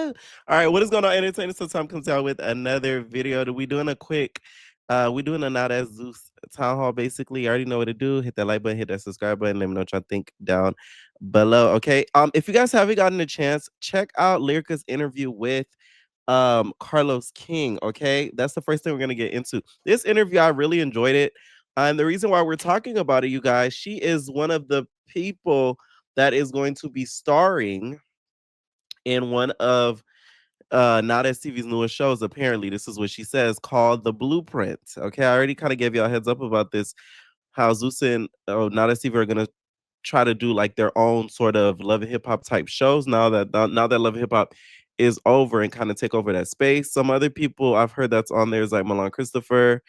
All right, what is going on, entertainers? So time comes out with another video. We doing a quick, we doing a Not As Zeus town hall. Basically, you already know what to do. Hit that like button, hit that subscribe button. Let me know what y'all think down below. Okay. If you guys haven't gotten a chance, check out Lyrica's interview with Carlos King. Okay, that's the first thing we're gonna get into. This interview, I really enjoyed it. And the reason why we're talking about it, you guys, she is one of the people that is going to be starring in one of Not As TV's newest shows. Apparently, this is what she says, called The Blueprint. Okay, I already kind of gave y'all a heads up about this. How Zeus and Not As TV are gonna try to do like their own sort of Love and Hip Hop type shows now that Love and Hip Hop is over and kind of take over that space. Some other people I've heard that's on there is like Milan Christopher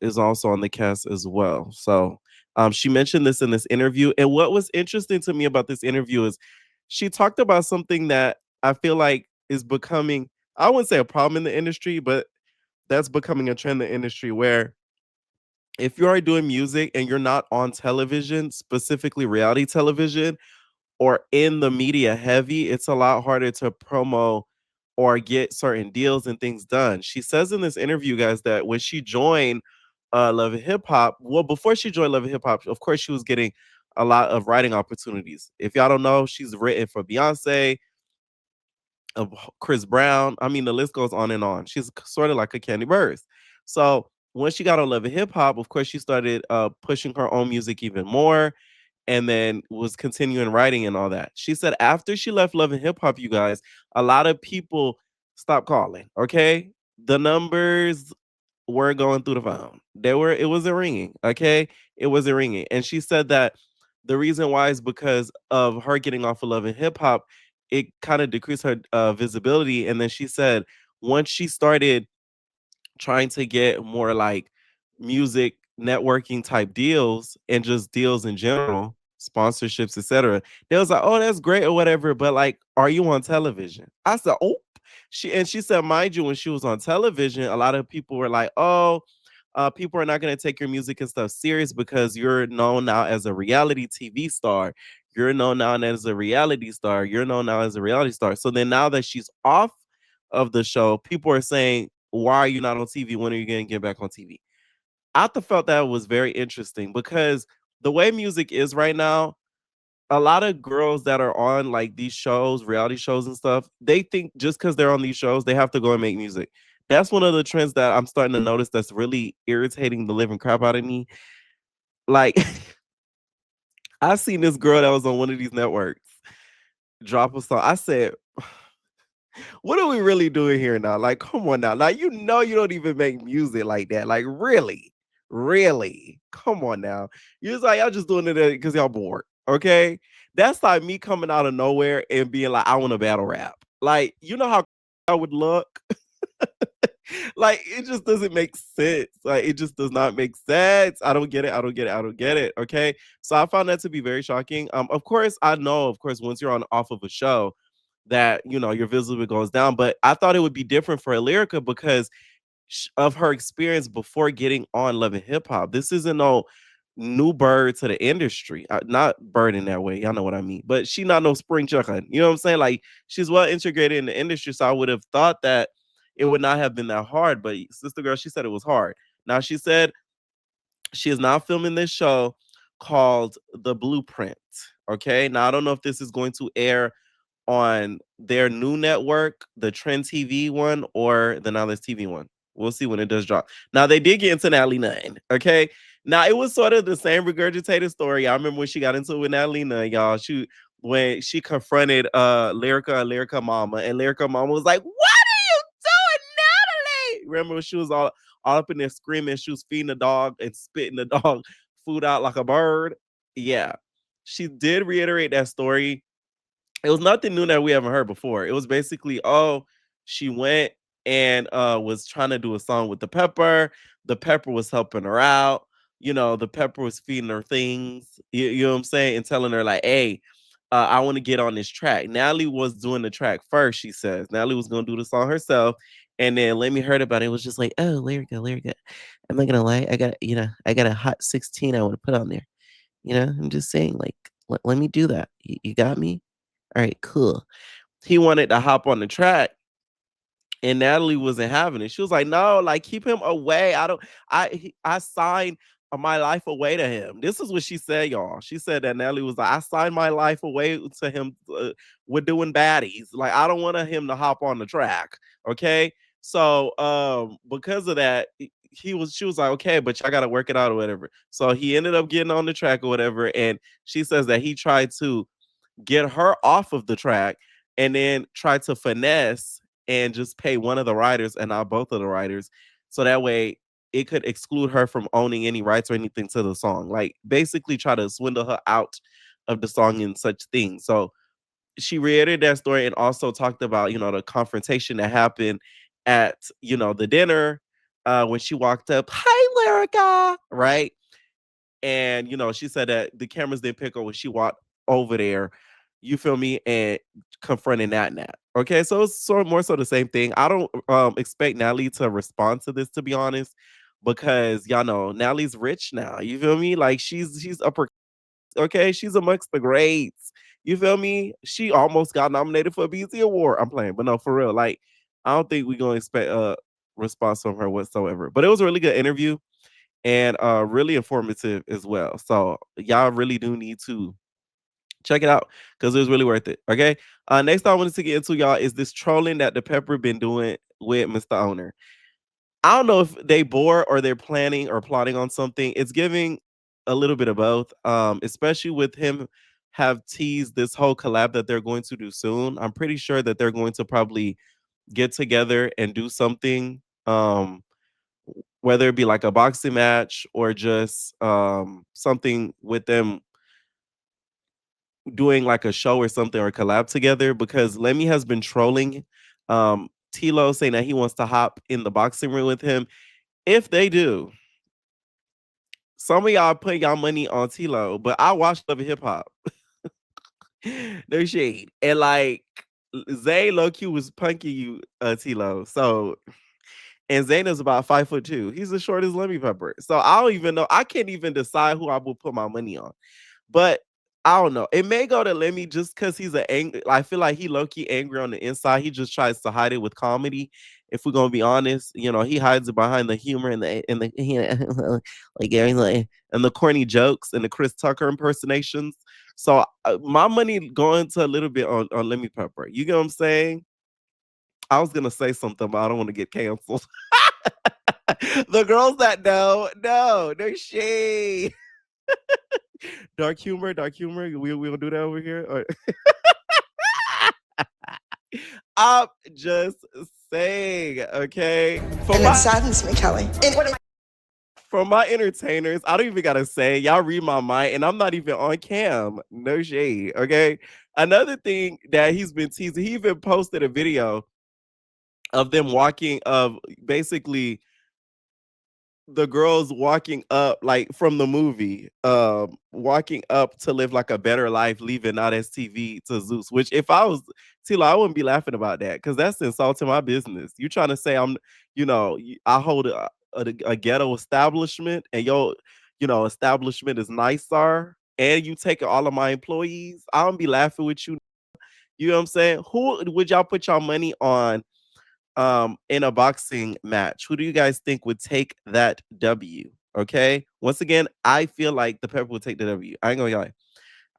is also on the cast as well. So she mentioned this in this interview. And what was interesting to me about this interview is she talked about something that I feel like is becoming, I wouldn't say a problem in the industry, but that's becoming a trend in the industry where if you are doing music and you're not on television, specifically reality television, or in the media heavy, it's a lot harder to promo or get certain deals and things done. She says in this interview, guys, that when she joined Love and Hip Hop, well, before she joined Love and Hip Hop, of course, she was getting a lot of writing opportunities. If y'all don't know, she's written for Beyonce, of Chris Brown. I mean, the list goes on and on. She's sort of like a Candy Burris. So when she got on Love and Hip Hop, of course, she started pushing her own music even more and then was continuing writing and all that. She said after she left Love and Hip Hop, you guys, a lot of people stopped calling. Okay. The numbers were going through the phone. It wasn't ringing. Okay. It wasn't ringing. And she said that the reason why is because of her getting off of Love and Hip Hop, it kind of decreased her visibility. And then she said once she started trying to get more like music networking type deals and just deals in general, sponsorships, etc. They was like, "Oh, that's great or whatever," but like, are you on television? I said, "Oh." She said, mind you, when she was on television, a lot of people were like, "Oh, people are not going to take your music and stuff serious because you're known now as a reality TV star. You're known now as a reality star. You're known now as a reality star." So then now that she's off of the show, people are saying, "Why are you not on TV? When are you going to get back on TV?" I felt that was very interesting because the way music is right now, a lot of girls that are on like these shows, reality shows and stuff, they think just because they're on these shows, they have to go and make music. That's one of the trends that I'm starting to notice that's really irritating the living crap out of me. Like, I seen this girl that was on one of these networks drop a song. I said, what are we really doing here now? Like, come on now. Now, you know, you don't even make music like that. Like, really? Really? Come on now. You're like, y'all just doing it because y'all bored. Okay. That's like me coming out of nowhere and being like, I want to battle rap. Like, you know how I would look? Like, it just doesn't make sense. Like, it just does not make sense. I don't get it. I don't get it. I don't get it. Okay. So I found that to be very shocking. Of course, I know, of course, once you're on off of a show, that your visibility goes down. But I thought it would be different for Lyrica because of her experience before getting on Love and Hip Hop. This isn't no new bird to the industry. Not bird in that way, y'all know what I mean. But she not no spring chicken. You know what I'm saying? Like, she's well integrated in the industry, so I would have thought that it would not have been that hard. But sister girl, she said it was hard. Now she said she is now filming this show called The Blueprint. Okay. Now I don't know if this is going to air on their new network, the Trend TV one or the Now There's TV one. We'll see when it does drop. Now they did get into Natalie Nunn. Okay. Now it was sort of the same regurgitated story. I remember when she got into it with Natalie Nunn, y'all. When she confronted Lyrica Mama, and Lyrica Mama was like, "What are you doing, Natalie?" Remember when she was all up in there screaming, she was feeding the dog and spitting the dog food out like a bird. Yeah. She did reiterate that story. It was nothing new that we haven't heard before. It was basically, oh, she went and was trying to do a song with the Pepper. The Pepper was helping her out. The Pepper was feeding her things. You know what I'm saying? And telling her like, hey, I want to get on this track. Natalie was doing the track first, she says. Natalie was gonna do the song herself. And then Lemmy heard about it. It was just like, oh, Lyrica. I'm not gonna lie. I got a hot 16 I want to put on there. I'm just saying, like, let me do that. You got me? All right, cool. he wanted to hop on the track and Natalie wasn't having it. She was like, "No, like keep him away. I don't. I signed my life away to him." This is what she said, y'all. She said that Natalie was like, "I signed my life away to him. We're doing baddies. Like I don't want him to hop on the track." Okay, so because of that, she was like, "Okay, but y'all got to work it out or whatever." So he ended up getting on the track or whatever, and she says that he tried to get her off of the track and then try to finesse and just pay one of the writers and not both of the writers. So that way it could exclude her from owning any rights or anything to the song. Like basically try to swindle her out of the song and such things. So she reiterated that story and also talked about, the confrontation that happened at, the dinner when she walked up, "Hi, Lyrica," right? And she said that the cameras didn't pick her when she walked over there, you feel me, and confronting Nat. Okay, so it's sort of more so the same thing. I don't expect Natalie to respond to this, to be honest, because y'all know Natalie's rich now. You feel me? Like she's upper, okay, she's amongst the greats. You feel me? She almost got nominated for a BET award. I'm playing, but no, for real. Like, I don't think we're gonna expect a response from her whatsoever. But it was a really good interview and really informative as well. So y'all really do need to check it out because it was really worth it. Okay. Next I wanted to get into, y'all, is this trolling that the Pepper been doing with Mr. Owner. I don't know if they bored or they're planning or plotting on something. It's giving a little bit of both. Especially with him have teased this whole collab that they're going to do soon. I'm pretty sure that they're going to probably get together and do something. Whether it be like a boxing match or just something with them doing like a show or something or collab together, because Lemmy has been trolling TLO, saying that he wants to hop in the boxing ring with him. If they do, some of y'all put y'all money on TLO, but I watched Love and Hip Hop. No shade. And like Zay low Q was punking you, TLO. So and Zaynab's about 5'2". He's as short as Lemmy Pepper. So I don't even know. I can't even decide who I will put my money on. But I don't know. It may go to Lemmy just because he's an angry. I feel like he low key angry on the inside. He just tries to hide it with comedy. If we're gonna be honest, he hides it behind the humor and like everything and the corny jokes and the Chris Tucker impersonations. So my money going to a little bit on Lemmy Pepper. You get what I'm saying? I was gonna say something, but I don't want to get canceled. The girls that know, no shade. Dark humor, dark humor. We gonna do that over here. I'm just saying, okay. And it saddens me, Kelly. For my entertainers, I don't even gotta say, y'all read my mind, and I'm not even on cam. No shade, okay. Another thing that he's been teasing, he even posted a video of them walking, of basically the girls walking up like from the movie, walking up to live like a better life, leaving out STV to Zeus. Which if I was Tila, I wouldn't be laughing about that because that's insulting my business. You trying to say I hold a ghetto establishment and your establishment is nicer and you taking all of my employees. I don't be laughing with you. You know what I'm saying? Who would y'all put y'all money on in a boxing match? Who do you guys think would take that W? Okay. Once again, I feel like the Pepper would take the W. I ain't gonna lie.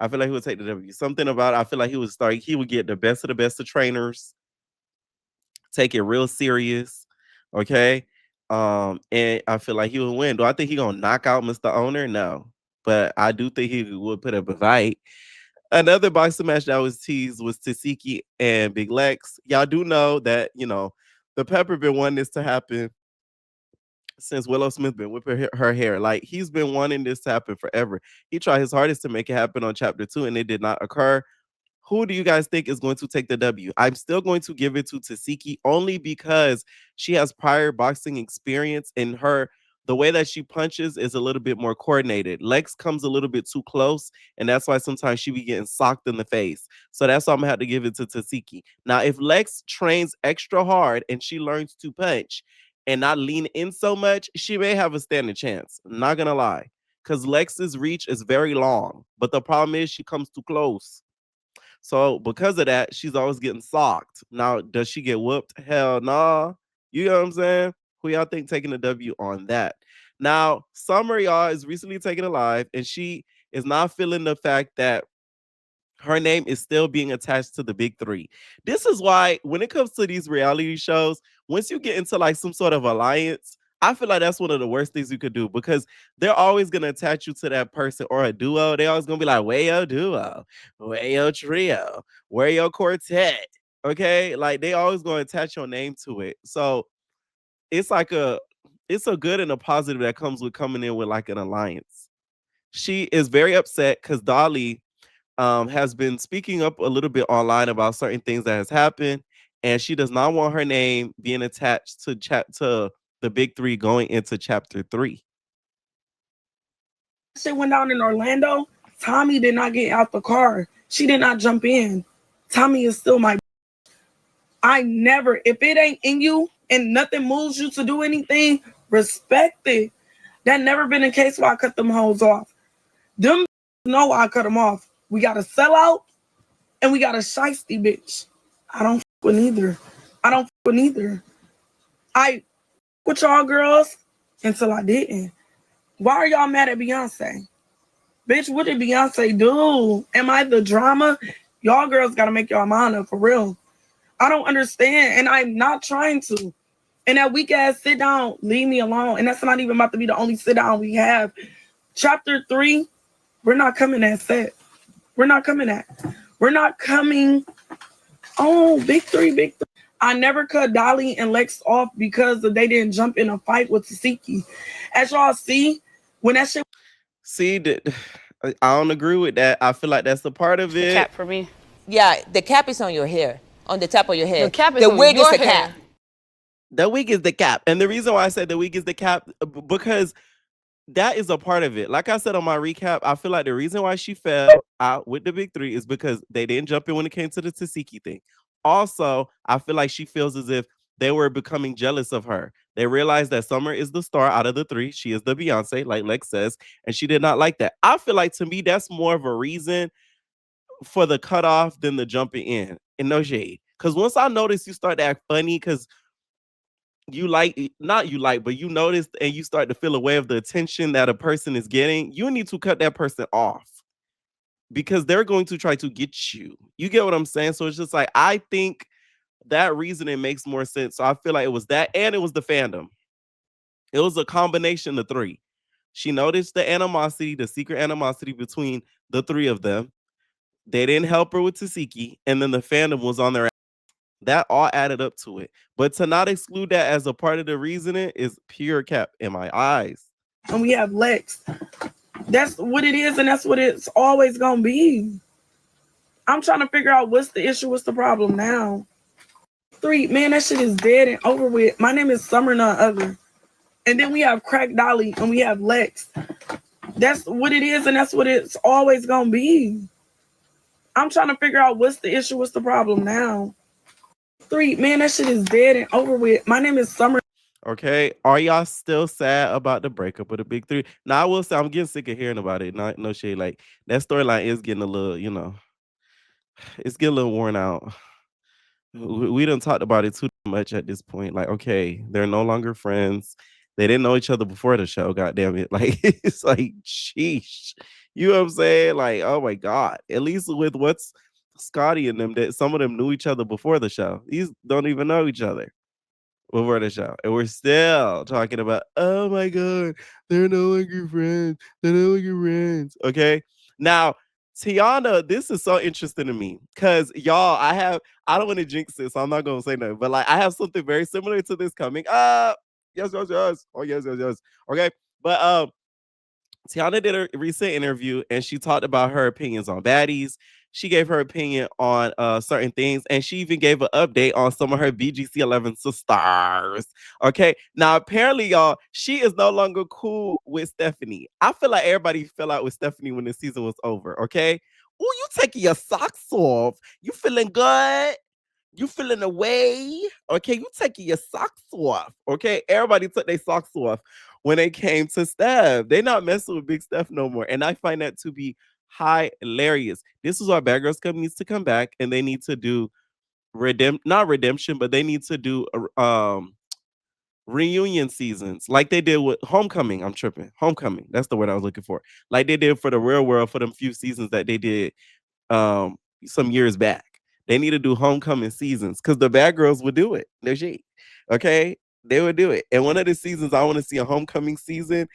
I feel like he would take the W. Something about it, I feel like he would get the best of trainers, take it real serious. Okay. And I feel like he would win. Do I think he gonna knock out Mr. Owner? No. But I do think he would put up a fight. Another boxing match that was teased was Tasiki and Big Lex. Y'all do know that, the Pepper been wanting this to happen since Willow Smith been whipping her hair. Like, he's been wanting this to happen forever. He tried his hardest to make it happen on chapter 2, and it did not occur. Who do you guys think is going to take the W? I'm still going to give it to Tasiki only because she has prior boxing experience and the way that she punches is a little bit more coordinated. Lex comes a little bit too close, and that's why sometimes she be getting socked in the face. So that's why I'm gonna have to give it to Tasiki. Now, if Lex trains extra hard and she learns to punch and not lean in so much, she may have a standing chance. I'm not gonna lie. Because Lex's reach is very long, but the problem is she comes too close. So because of that, she's always getting socked. Now, does she get whooped? Hell nah. You know what I'm saying? Who y'all think taking the W on that? Now, Summer, y'all, is recently taken alive, and she is not feeling the fact that her name is still being attached to the big three. This is why, when it comes to these reality shows, once you get into like some sort of alliance, I feel like that's one of the worst things you could do because they're always gonna attach you to that person or a duo. They always gonna be like, "Where your duo? Where your trio? Where your quartet?" Okay, like they always gonna attach your name to it. So it's like it's a good and a positive that comes with coming in with like an alliance. She is very upset because Dolly has been speaking up a little bit online about certain things that has happened, and she does not want her name being attached to to the big three going into chapter 3. Shit went down in Orlando. Tommy did not get out the car. She did not jump in. Tommy is still my. I never, if it ain't in you and nothing moves you to do anything, respect it. That never been a case where I cut them hoes off. Them know I cut them off. We got a sellout and we got a shiesty bitch. I don't with neither. I don't with neither. I with y'all girls until I didn't. Why are y'all mad at Beyonce? Bitch, what did Beyonce do? Am I the drama? Y'all girls gotta make y'all mind up for real. I don't understand, and I'm not trying to. And that weak ass sit down, leave me alone. And that's not even about to be the only sit down we have. Chapter 3, we're not coming at set. We're not coming at. We're not coming. Oh, big three. I never cut Dolly and Lex off because they didn't jump in a fight with Tasiki. As y'all see, when that shit. See, I don't agree with that. I feel like that's a part of The it. cap for me. Yeah, the cap is on your hair, on the top of your head. The cap is the on wig your is the hair. cap. The wig is the cap. And the reason why I said the wig is the cap, because that is a part of it. Like I said on my recap, I feel like the reason why she fell out with the big three is because they didn't jump in when it came to the Tasiki thing. Also, I feel like she feels as if they were becoming jealous of her. They realized that Summer is the star out of the three. She is the Beyonce, like Lex says, and she did not like that. I feel like to me, that's more of a reason for the cutoff than the jumping in. And no shade. Because once I notice you start to act funny, because not you like, but you notice and you start to feel aware of the attention that a person is getting, you need to cut that person off because they're going to try to get you. You get what I'm saying? So it's just like, I think that reasoning makes more sense. So I feel like it was that and it was the fandom. It was a combination of three. She noticed the animosity, the secret animosity between the three of them. They didn't help her with Tasiki, and then the fandom was on their ass. That all added up to it. But to not exclude that as a part of the reasoning is pure cap in my eyes. And we have Lex. That's what it is, and that's what it's always gonna be. I'm trying to figure out what's the issue, what's the problem now. 3, man, that shit is dead and over with. My name is Summer None Other. And then we have Crack Dolly and we have Lex. That's what it is, and that's what it's always gonna be. I'm trying to figure out what's the issue, what's the problem now. 3, man, that shit is dead and over with. My name is Summer. Okay, are y'all still sad about the breakup of the big three? Now I will say I'm getting sick of hearing about it. Not no shade. Like that storyline is getting a little, it's getting a little worn out. We done talked about it too much at this point. Like, okay, they're no longer friends. They didn't know each other before the show. God damn it! Like it's like, sheesh. You know what I'm saying? Like, oh my god. At least with what's Scotty and them, that some of them knew each other before the show. These don't even know each other before the show. And we're still talking about, oh my God, they're no longer friends. They're no longer friends. Okay. Now, Tiana, this is so interesting to me because y'all, I don't want to jinx this, so I'm not gonna say nothing, but like I have something very similar to this coming up. Yes, yes, yes. Oh, yes, yes, yes. Okay. But Tiana did a recent interview and she talked about her opinions on Baddies. She gave her opinion on certain things, and she even gave an update on some of her BGC11 sisters. Okay, now apparently, y'all, she is no longer cool with Stephanie. I feel like everybody fell out with Stephanie when the season was over. Okay, oh, you taking your socks off? You feeling good? You feeling away? Okay, you taking your socks off. Okay, everybody took their socks off when they came to Steph. They not messing with Big Steph no more, and I find that to be hilarious. This is why Bad Girls Club needs to come back, and they need to do not redemption, but they need to do reunion seasons like they did with Homecoming. I'm tripping. Homecoming. That's the word I was looking for. Like they did for the Real World for them few seasons that they did some years back. They need to do Homecoming seasons because the Bad Girls would do it. No shade. Okay? They would do it. And one of the seasons I want to see a Homecoming season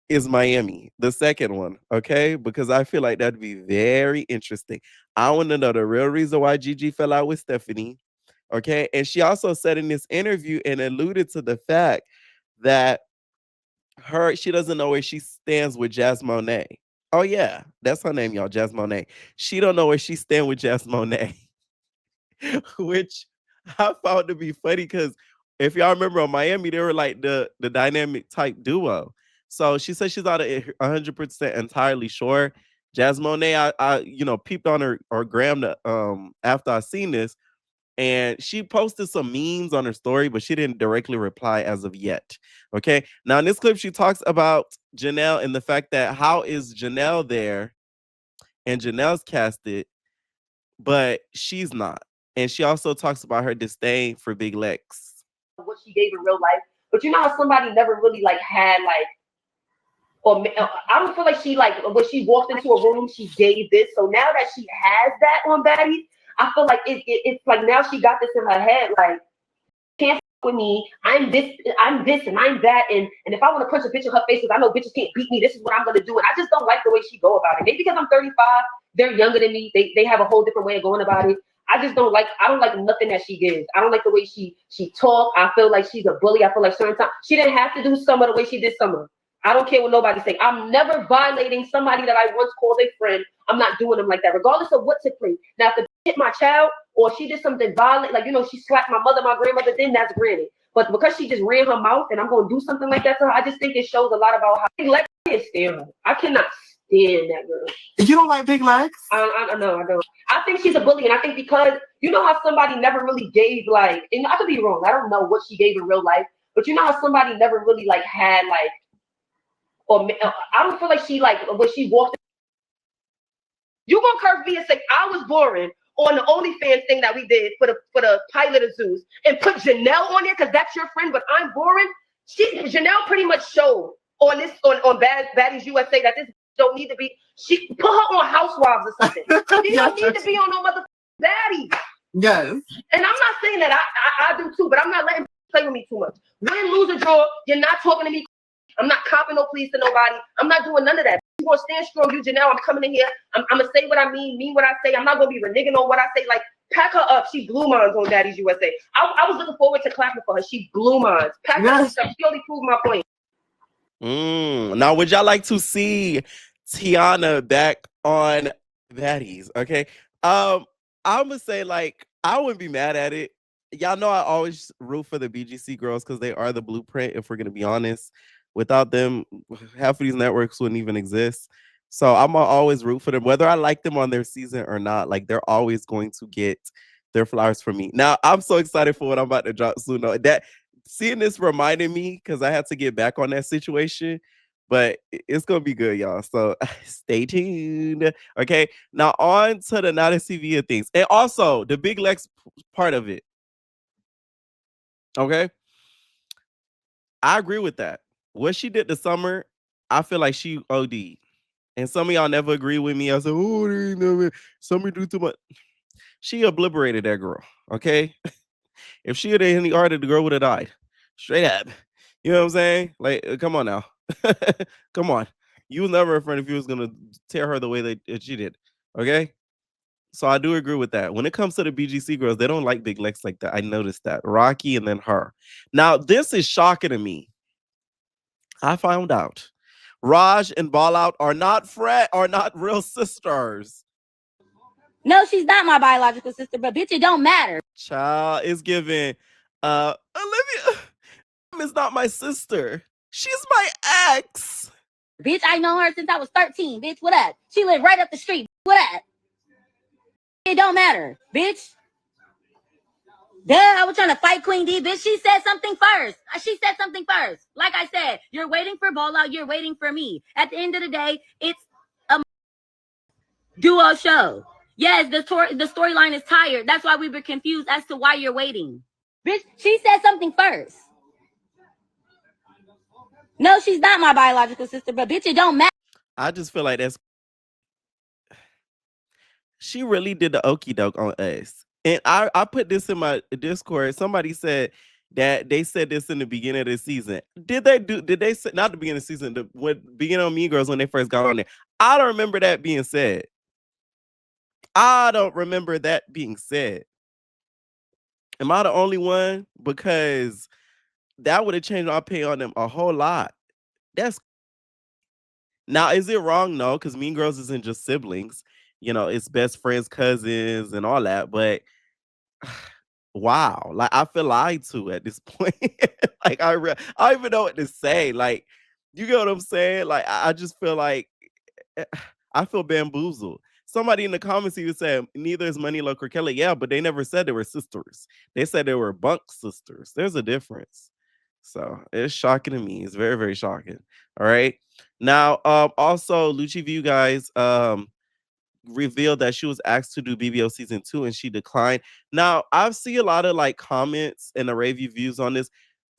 is Miami, the second one, okay? Because I feel like that'd be very interesting. I want to know the real reason why Gigi fell out with Stephanie, okay? And she also said in this interview and alluded to the fact that she doesn't know where she stands with Jazz Monet. Oh yeah, that's her name, y'all, Jazz Monet. She don't know where she stands with Jazz Monet, which I found to be funny because if y'all remember on Miami, they were like the dynamic type duo. So she said she's not 100% entirely sure. Jazz Monet, I peeped on her gram after I seen this, and she posted some memes on her story, but she didn't directly reply as of yet. Okay. Now in this clip, she talks about Janelle and the fact that how is Janelle there and Janelle's casted, but she's not. And she also talks about her disdain for Big Lex. What she gave in real life, but you know how somebody never really like had like, or I don't feel like she like when she walked into a room, she gave this. So now that she has that on Baddies, I feel like it's like now she got this in her head, like can't with me. I'm this and I'm that, and if I want to punch a bitch in her face because I know bitches can't beat me, this is what I'm gonna do. And I just don't like the way she go about it. Maybe because I'm 35, they're younger than me. They have a whole different way of going about it. I don't like nothing that she gives. I don't like the way she talk. I feel like she's a bully. I feel like certain time she didn't have to do Summer the way she did Summer. I don't care what nobody say. I'm never violating somebody that I once called a friend. I'm not doing them like that, regardless of what took place. Now, if the hit my child or she did something violent, like, she slapped my mother, my grandmother, then that's granted. But because she just ran her mouth and I'm going to do something like that to her, I just think it shows a lot about how Big Lex can't stand her. I cannot stand that girl. You don't like Big Lex? I know, I don't. I think she's a bully, and I think because you know how somebody never really gave like, and I could be wrong. I don't know what she gave in real life, but you know how somebody never really like had like, or I don't feel like she like when she walked. You gonna curse me and say I was boring on the OnlyFans thing that we did for the pilot of Zeus and put Janelle on there because that's your friend, but I'm boring. Janelle pretty much showed on this on Baddies USA that this don't need to be. She put her on Housewives or something. She don't need to be on no motherfucking Baddies. Yes. And I'm not saying that I do too, but I'm not letting play with me too much. Win, lose, or draw, you're not talking to me. I'm not copping no pleas to nobody. I'm not doing none of that. You gonna stand strong, you Janelle. I'm coming in here. I'm gonna say what I mean what I say. I'm not gonna be reneging on what I say. Like, pack her up. She blew mines on Baddies USA. I was looking forward to clapping for her. She blew mines. Pack her up. She only proved my point. Now, would y'all like to see Tiana back on Baddies? Okay. I'm gonna say like I wouldn't be mad at it. Y'all know I always root for the BGC girls because they are the blueprint. If we're gonna be honest, without them, half of these networks wouldn't even exist. So I'm gonna always root for them, whether I like them on their season or not. Like they're always going to get their flowers from me. Now I'm so excited for what I'm about to drop soon. That seeing this reminded me because I had to get back on that situation. But it's gonna be good, y'all. So stay tuned. Okay. Now on to the Natalie Vee things. And also the Big Lex part of it. Okay. I agree with that. What she did this summer, I feel like she OD'd. And some of y'all never agree with me. I said, oh, they ain't never, Summer do too much. She obliterated that girl. Okay. If she had any harder, the girl would have died. Straight up. You know what I'm saying? Like, come on now. Come on. You was never a friend if you was gonna tear her the way that she did. Okay. So I do agree with that. When it comes to the BGC girls, they don't like Big Lex like that. I noticed that. Rocky and then her. Now, this is shocking to me. I found out Raj and Ball Out are not real sisters. No, she's not my biological sister, but bitch, it don't matter. Child is giving Olivia is not my sister. She's my ex. Bitch, I know her since I was 13. Bitch, what up? She lived right up the street. What up? It don't matter, bitch. Duh, I was trying to fight Queen D, bitch. She said something first. Like I said, you're waiting for Ball Out. You're waiting for me. At the end of the day, it's duo show. Yes, the storyline is tired. That's why we were confused as to why you're waiting. Bitch, she said something first. No, she's not my biological sister, but bitch, it don't matter. I just feel like she really did the okie doke on us. And I put this in my Discord. Somebody said that they said this in the beginning of the season. Did they say not the beginning of the season, when beginning on Mean Girls when they first got on there? I don't remember that being said. I don't remember that being said. Am I the only one? Because that would have changed my opinion on them a whole lot. That's now, is it wrong? No, because Mean Girls isn't just siblings. You know, it's best friends, cousins, and all that. But wow, like I feel lied to at this point. Like I don't even know what to say. Like, you get what I'm saying? Like I just feel like I feel bamboozled. Somebody in the comments even said neither is Money Look or Kelly. Yeah, but they never said they were sisters. They said they were bunk sisters. There's a difference. So it's shocking to me. It's very, very shocking. All right. Now, also Lucci Vee, you guys, revealed that she was asked to do BBO season 2 and she declined. Now, I've seen a lot of like comments and the rave views on this.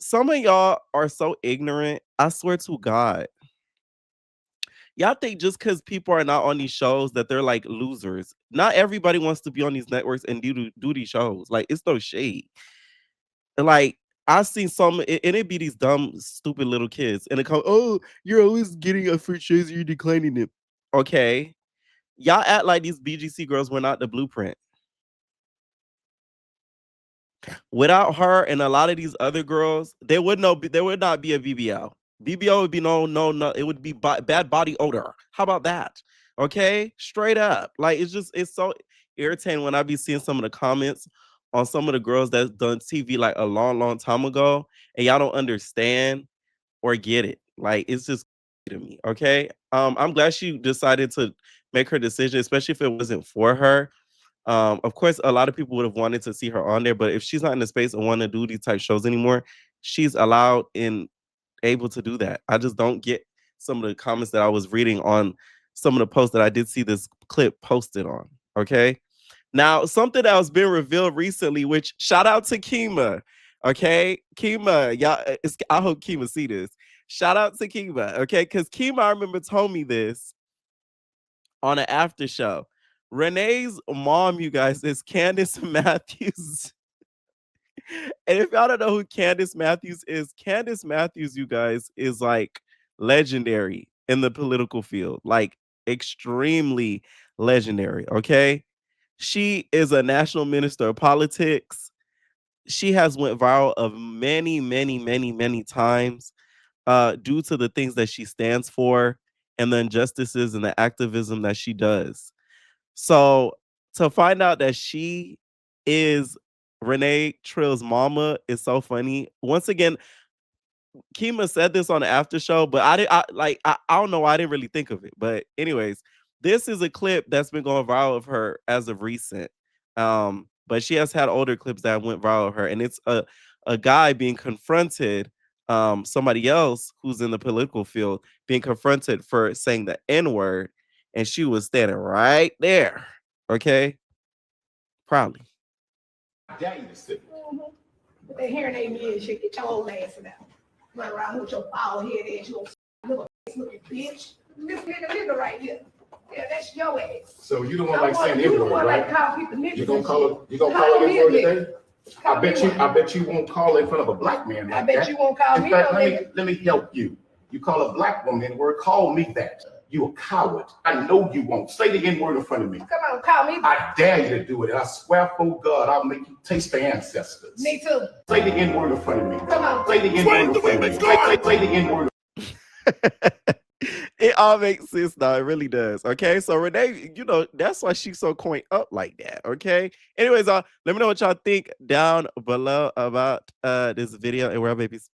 Some of y'all are so ignorant. I swear to God. Y'all think just because people are not on these shows that they're like losers. Not everybody wants to be on these networks and do these shows. Like, it's no shade. Like, I've seen some, and it be these dumb, stupid little kids, and they come, oh, you're always getting a free shows, you're declining it. Okay. Y'all act like these BGC girls were not the blueprint. Without her and a lot of these other girls, there would not be a BBL. BBL would be no, it would be bad body odor. How about that? Okay, straight up. Like it's so irritating when I be seeing some of the comments on some of the girls that's done TV like a long, long time ago, and y'all don't understand or get it. Like it's just to me. Okay, I'm glad she decided to make her decision, especially if it wasn't for her. Of course, a lot of people would have wanted to see her on there, but if she's not in the space and want to do these type shows anymore, she's allowed and able to do that. I just don't get some of the comments that I was reading on some of the posts that I did see this clip posted on. Okay. Now, something that was been revealed recently, which shout out to Kima. Okay. Kima, y'all, I hope Kima see this. Shout out to Kima. Okay. Because Kima, I remember, told me this on an after show. Renee's mom, you guys, is Candace Matthews. And if y'all don't know who Candace Matthews, you guys, is like legendary in the political field, like extremely legendary. Okay. She is a national minister of politics. She has went viral of many, many, many, many times due to the things that she stands for and the injustices and the activism that she does. So to find out that she is Renee Trill's mama is so funny. Once again, Kima said this on the after show, but I don't know why I didn't really think of it. But anyways, this is a clip that's been going viral of her as of recent. But she has had older clips that went viral of her, and it's a guy being confronted, somebody else who's in the political field being confronted for saying the N-word, and she was standing right there. Okay. Proudly. Dare you to sit. With that hearing aid and shit, get your old ass out. Run around with your bald head ass, you little looking bitch. This nigga right here. Yeah, that's your ass. So you don't want like saying N-word, right? You gonna call it N-word today? I bet you won't call it in front of a black man like that. I bet you won't call me no nigga. Let me help you. You call a black woman N-word, call me that. You a coward. I know you won't. Say the N-word in front of me. Come on, call me. I dare you to do it. I swear for God, I'll make you taste the ancestors. Me too. Say the N-word in front of me. Come on. Say the N-word in front of me. Say the N-word. It all makes sense now. It really does. Okay. So Renee, you know, that's why she's so coined up like that. Okay. Anyways, let me know what y'all think down below about this video, and we're babies.